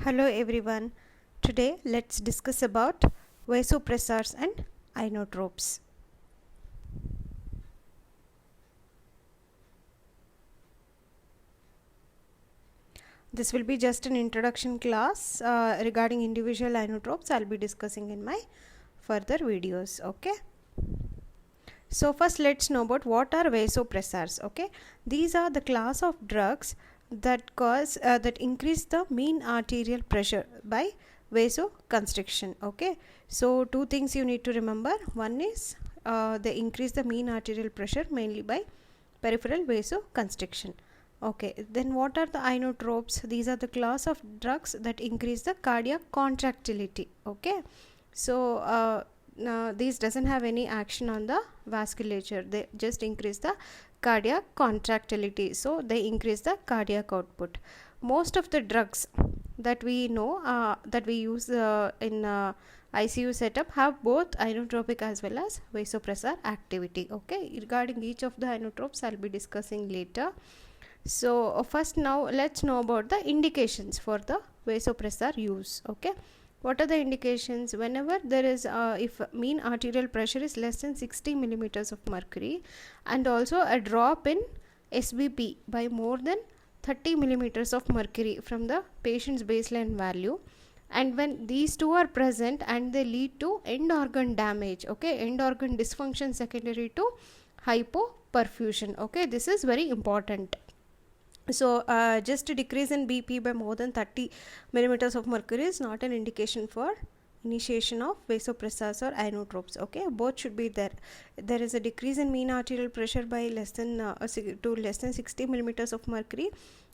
Hello everyone. Today let's discuss about vasopressors and inotropes. This will be just an introduction class regarding individual inotropes. I'll be discussing in my further videos. Okay. So first let's know about what are vasopressors. Okay. These are the class of drugs that increase the mean arterial pressure by vasoconstriction. Okay, so two things you need to remember. One is they increase the mean arterial pressure mainly by peripheral vasoconstriction. Okay, then what are the inotropes? These are the class of drugs that increase the cardiac contractility. Okay, so these doesn't have any action on the vasculature, they just increase the cardiac contractility, so they increase the cardiac output. Most of the drugs that we know that we use in ICU setup have both inotropic as well as vasopressor activity. Okay, regarding each of the inotropes I'll be discussing later. So first, now let's know about the indications for the vasopressor use. Okay, what are the indications? Whenever there is if mean arterial pressure is less than 60 millimeters of mercury and also a drop in SBP by more than 30 millimeters of mercury from the patient's baseline value, and when these two are present and they lead to end organ damage, okay, end organ dysfunction secondary to hypoperfusion. Okay, this is very important. So just a decrease in BP by more than 30 millimeters of mercury is not an indication for initiation of vasopressors or inotropes. Okay, both should be there. There is a decrease in mean arterial pressure by less than 60 millimeters of mercury,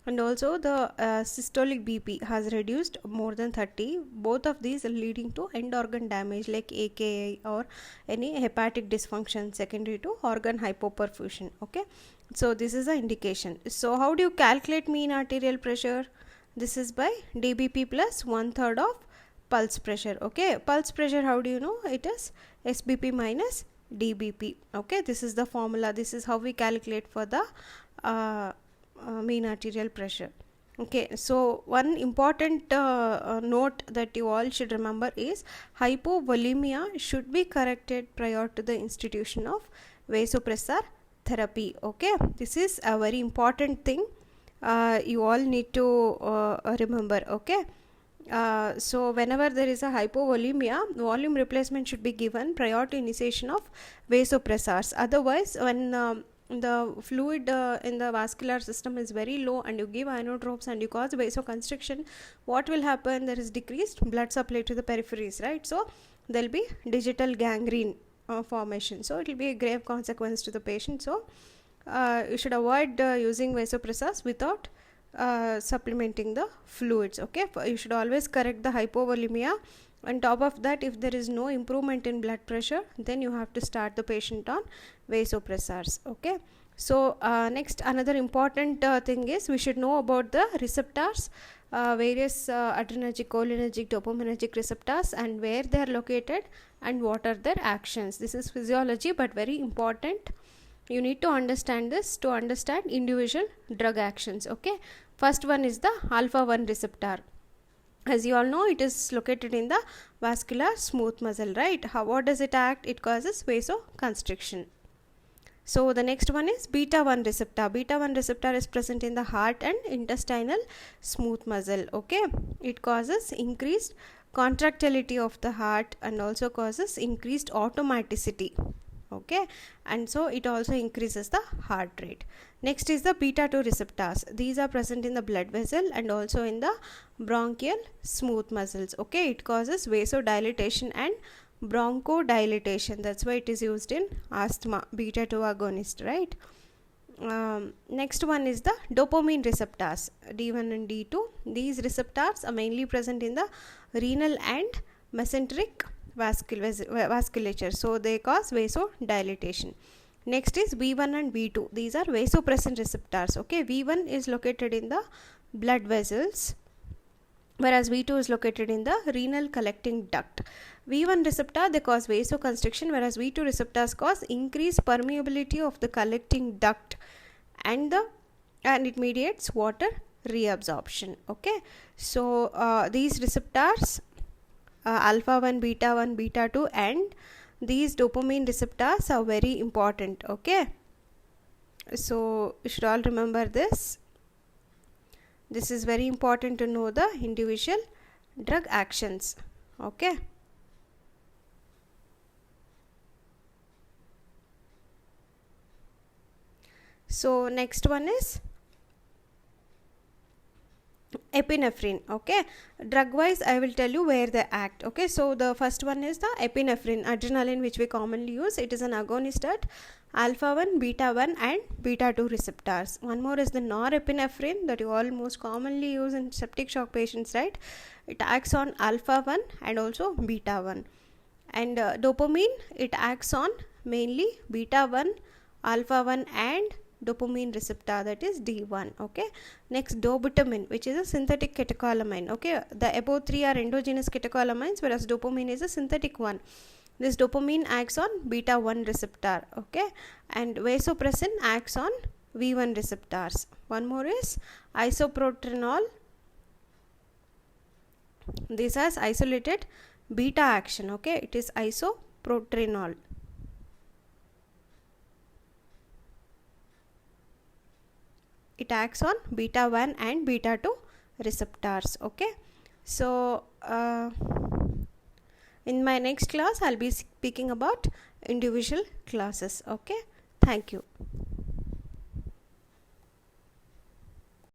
and also the systolic BP has reduced more than 30. Both of these are leading to end organ damage like AKI or any hepatic dysfunction secondary to organ hypoperfusion. Okay, so this is the indication. So how do you calculate mean arterial pressure? This is by dBp plus 1/3 of pulse pressure. Okay, pulse pressure, how do you know? It is SBP minus dBp. Okay, this is the formula. This is how we calculate for the mean arterial pressure. Okay, so one important note that you all should remember is hypovolemia should be corrected prior to the institution of vasopressor therapy. Okay, this is a very important thing you all need to remember. Okay, so whenever there is a hypovolemia, volume replacement should be given prior to initiation of vasopressors. Otherwise, when the fluid in the vascular system is very low and you give inotropes and you cause vasoconstriction, what will happen? There is decreased blood supply to the peripheries, right? So there will be digital gangrene formation, so it will be a grave consequence to the patient. So you should avoid using vasopressors without supplementing the fluids. Okay, you should always correct the hypovolemia. On top of that, if there is no improvement in blood pressure, then you have to start the patient on vasopressors. Okay, so next, another important thing is we should know about the receptors, various adrenergic, cholinergic, dopaminergic receptors, and where they are located and what are their actions. This is physiology but very important. You need to understand this to understand individual drug actions. Okay, first one is the alpha 1 receptor. As you all know, it is located in the vascular smooth muscle, right? What does it act? It causes vasoconstriction. So the next one is beta 1 receptor. Beta 1 receptor is present in the heart and intestinal smooth muscle. Okay, it causes increased contractility of the heart and also causes increased automaticity. Okay, and so it also increases the heart rate. Next is the beta 2 receptors. These are present in the blood vessel and also in the bronchial smooth muscles. Okay, it causes vasodilatation and bronchodilation. That's why it is used in asthma, beta 2 agonist, right? Next one is the dopamine receptors, D1 and D2. These receptors are mainly present in the renal and mesenteric vasculature, so they cause vasodilatation. Next is V1 and V2. These are vasopressin receptors. Okay, V1 is located in the blood vessels, whereas V2 is located in the renal collecting duct. V1 receptor, they cause vasoconstriction, whereas V2 receptors cause increased permeability of the collecting duct and it mediates water reabsorption. Okay, so these receptors, alpha 1, beta 2, and these dopamine receptors are very important. Okay, so you should all remember this. This is very important to know the individual drug actions. Okay. So next one is epinephrine. Okay, drug wise I will tell you where they act. Okay, so the first one is the epinephrine, adrenaline, which we commonly use. It is an agonist at alpha 1, beta 1 and beta 2 receptors. One more is the norepinephrine that you all most commonly use in septic shock patients, right? It acts on alpha 1 and also beta 1. And dopamine, it acts on mainly beta 1, alpha 1 and dopamine receptor, that is D1. Okay, next dobutamine, which is a synthetic catecholamine. Okay, the above three are endogenous catecholamines, whereas dopamine is a synthetic one. This dopamine acts on beta 1 receptor. Okay, and vasopressin acts on V1 receptors. One more is isoproterenol. This has isolated beta action. Okay, it is isoproterenol. It acts on beta 1 and beta 2 receptors. Okay, so in my next class I'll be speaking about individual classes. Okay, thank you.